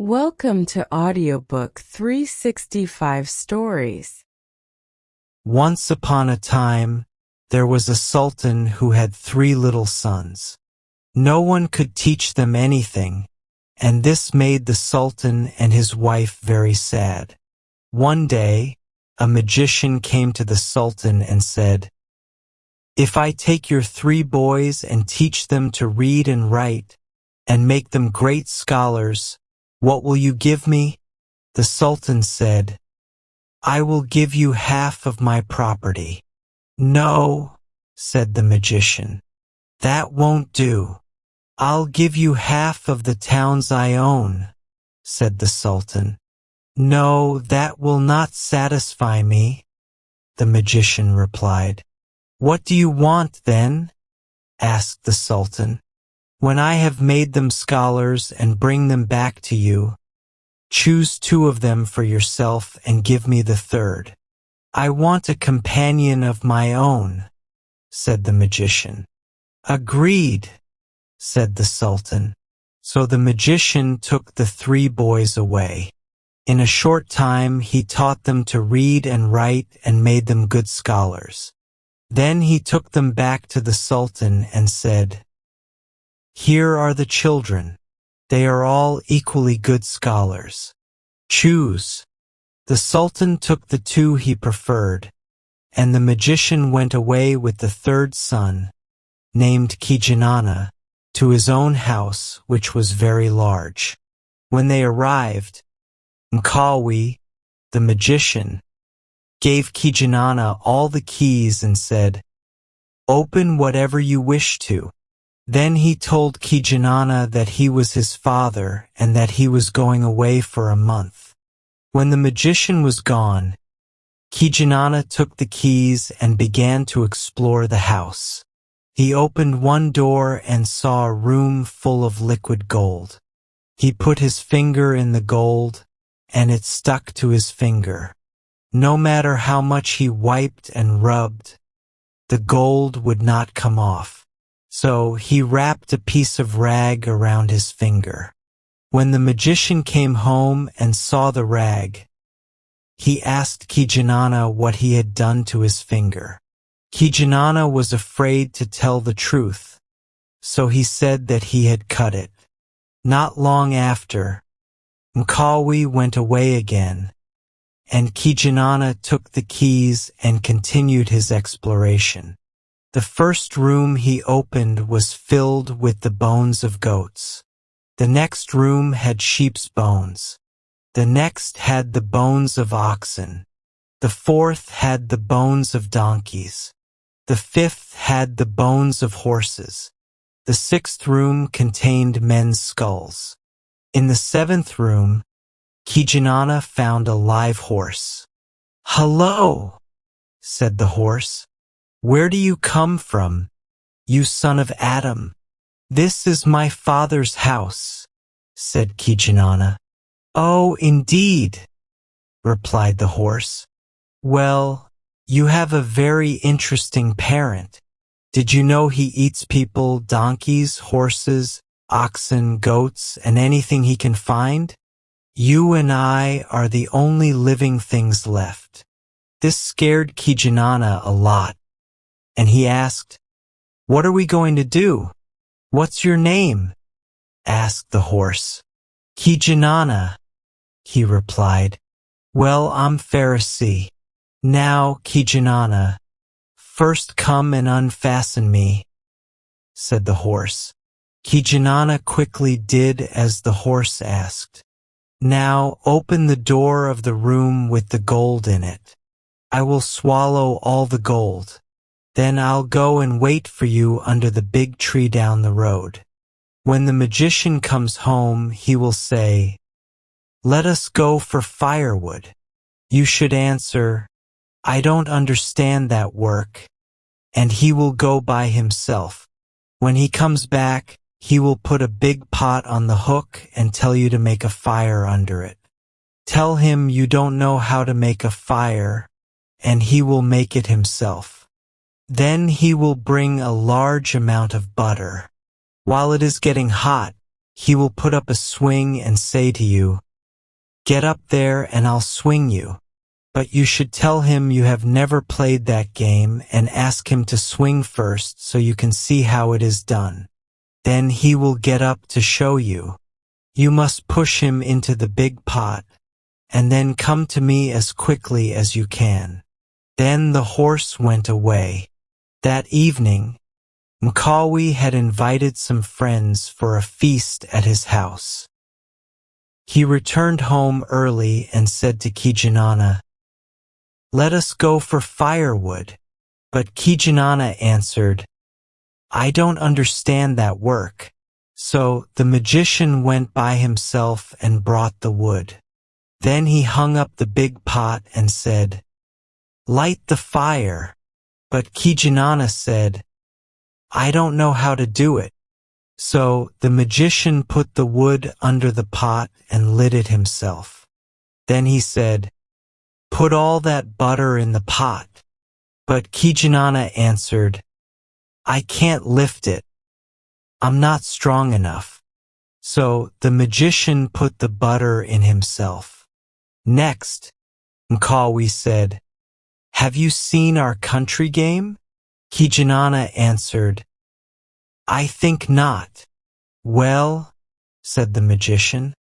Welcome to Audiobook 365 Stories. Once upon a time, there was a sultan who had 3 little sons. No one could teach them anything, and this made the sultan and his wife very sad. One day, a magician came to the sultan and said, "If I take your 3 boys and teach them to read and write, and make them great scholars, what will you give me?" The sultan said, "I will give you half of my property." "No," said the magician, "that won't do. I'll give you half of the towns I own," said the sultan. "No, that will not satisfy me," the magician replied. "What do you want then?" asked the sultan. "When I have made them scholars and bring them back to you, choose 2 of them for yourself and give me the 3rd. "I want a companion of my own," said the magician. "Agreed," said the sultan. So the magician took the 3 boys away. In a short time he taught them to read and write and made them good scholars. Then he took them back to the sultan and said, "Here are the children. They are all equally good scholars. Choose." The sultan took the 2 he preferred, and the magician went away with the 3rd son, named Kijinana, to his own house, which was very large. When they arrived, Mkawi, the magician, gave Kijinana all the keys and said, "Open whatever you wish to." Then he told Kijinana that he was his father and that he was going away for a month. When the magician was gone, Kijinana took the keys and began to explore the house. He opened one door and saw a room full of liquid gold. He put his finger in the gold, and it stuck to his finger. No matter how much he wiped and rubbed, the gold would not come off. So he wrapped a piece of rag around his finger. When the magician came home and saw the rag, he asked Kijinana what he had done to his finger. Kijinana was afraid to tell the truth, so he said that he had cut it. Not long after, Mkawi went away again, and Kijinana took the keys and continued his exploration. The first room he opened was filled with the bones of goats. The next room had sheep's bones. The next had the bones of oxen. The 4th had the bones of donkeys. The 5th had the bones of horses. The 6th room contained men's skulls. In the 7th room, Kijinana found a live horse. "Hello," said the horse. "Where do you come from, you son of Adam?" "This is my father's house," said Kijinana. "Oh, indeed," replied the horse. "Well, you have a very interesting parent. Did you know he eats people, donkeys, horses, oxen, goats, and anything he can find? You and I are the only living things left." This scared Kijinana a lot, and he asked, "What are we going to do?" "What's your name?" asked the horse. "Kijinana," he replied. "Well, I'm Pharisee. Now, Kijinana, first come and unfasten me," said the horse. Kijinana quickly did as the horse asked. "Now open the door of the room with the gold in it. I will swallow all the gold. Then I'll go and wait for you under the big tree down the road. When the magician comes home, he will say, 'Let us go for firewood.' You should answer, 'I don't understand that work,' and he will go by himself. When he comes back, he will put a big pot on the hook and tell you to make a fire under it. Tell him you don't know how to make a fire, and he will make it himself. Then he will bring a large amount of butter. While it is getting hot, he will put up a swing and say to you, "Get up there and I'll swing you." But you should tell him you have never played that game and ask him to swing first so you can see how it is done. Then he will get up to show you. You must push him into the big pot, and then come to me as quickly as you can. Then the horse went away. That evening, Mkawi had invited some friends for a feast at his house. He returned home early and said to Kijinana, "Let us go for firewood." But Kijinana answered, "I don't understand that work." So the magician went by himself and brought the wood. Then he hung up the big pot and said, "Light the fire." But Kijinana said, "I don't know how to do it." So the magician put the wood under the pot and lit it himself. Then he said, "Put all that butter in the pot." But Kijinana answered, "I can't lift it. I'm not strong enough." So the magician put the butter in himself. Next, Mkawi said, "Have you seen our country game?" Kijinana answered, "I think not." "Well," said the magician,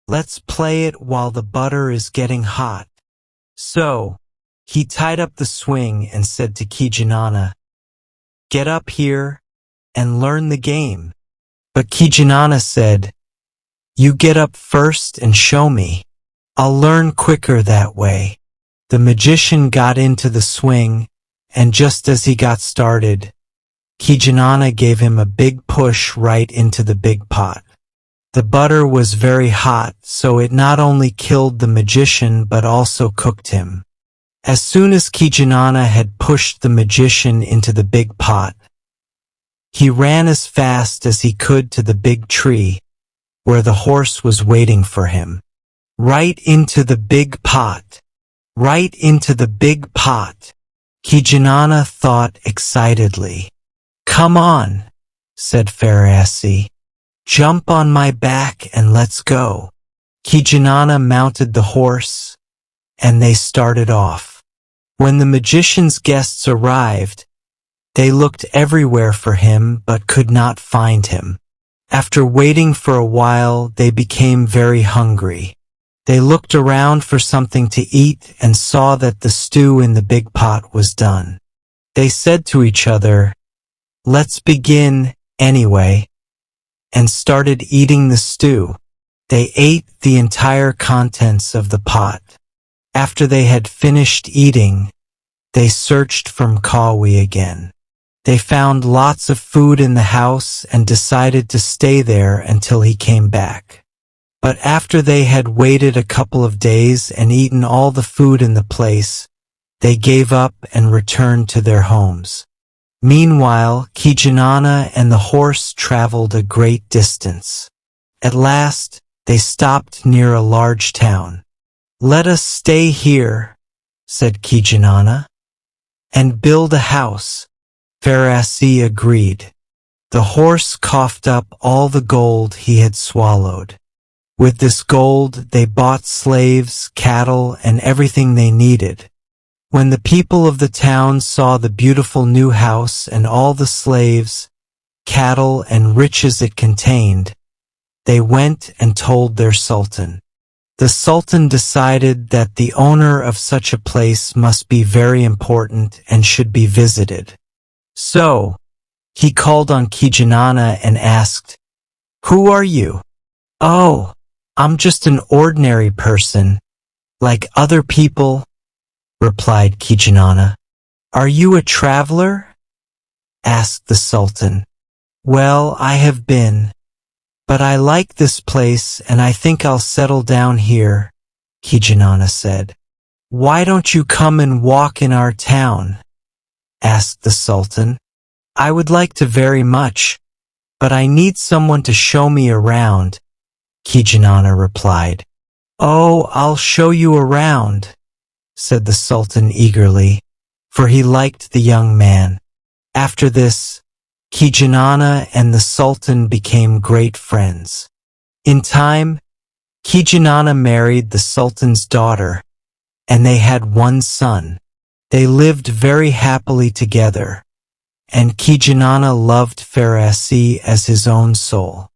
"let's play it while the butter is getting hot." So he tied up the swing and said to Kijinana, "Get up here and learn the game." But Kijinana said, "You get up first and show me. I'll learn quicker that way." The magician got into the swing, and just as he got started, Kijinana gave him a big push right into the big pot. The butter was very hot, so it not only killed the magician but also cooked him. As soon as Kijinana had pushed the magician into the big pot, he ran as fast as he could to the big tree, where the horse was waiting for him. Right into the big pot! Right into the big pot! Kijinana thought excitedly. "Come on," said Pharisee. "Jump on my back and let's go." Kijinana mounted the horse, and they started off. When the magician's guests arrived, they looked everywhere for him but could not find him. After waiting for a while, they became very hungry. They looked around for something to eat and saw that the stew in the big pot was done. They said to each other, "Let's begin, anyway," and started eating the stew. They ate the entire contents of the pot. After they had finished eating, they searched for Mkawi again. They found lots of food in the house and decided to stay there until he came back. But after they had waited a couple of days and eaten all the food in the place, they gave up and returned to their homes. Meanwhile, Kijinana and the horse traveled a great distance. At last, they stopped near a large town. "Let us stay here," said Kijinana, "and build a house." Pharisee agreed. The horse coughed up all the gold he had swallowed. With this gold, they bought slaves, cattle, and everything they needed. When the people of the town saw the beautiful new house and all the slaves, cattle, and riches it contained, they went and told their sultan. The sultan decided that the owner of such a place must be very important and should be visited. So, he called on Kijinana and asked, "Who are you?" "Oh, I'm just an ordinary person, like other people," replied Kijinana. "Are you a traveler?" asked the sultan. "Well, I have been, but I like this place and I think I'll settle down here," Kijinana said. "Why don't you come and walk in our town?" asked the sultan. "I would like to very much, but I need someone to show me around," Kijinana replied. "Oh, I'll show you around," said the sultan eagerly, for he liked the young man. After this, Kijanana and the Sultan became great friends. In time, Kijanana married the Sultan's daughter, and they had one son. They lived very happily together, and Kijanana loved Farasi as his own soul.